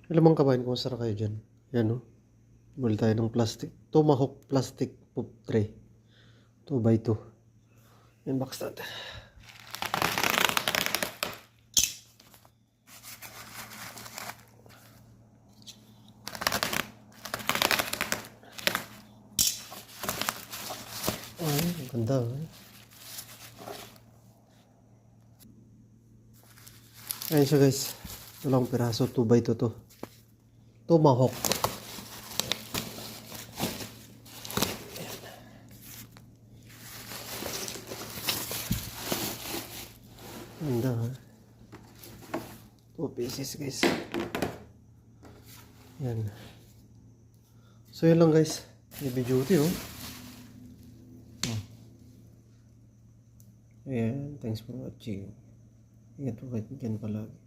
Alam mo kabayan, kumusta na kayo dyan? Yan o. Buli tayo ng plastic. Tomahawk plastic poop tray. 2x2. Yan, box natin. Ay, ang ganda. Ayan siya guys. Walang piraso. 2x2 to. Tomahawk. Ganda ha. 2 pieces guys. Yan. So yun lang guys. Heavy duty oh. Ayan. Thanks for watching. Ingat po kayo dyan palagi.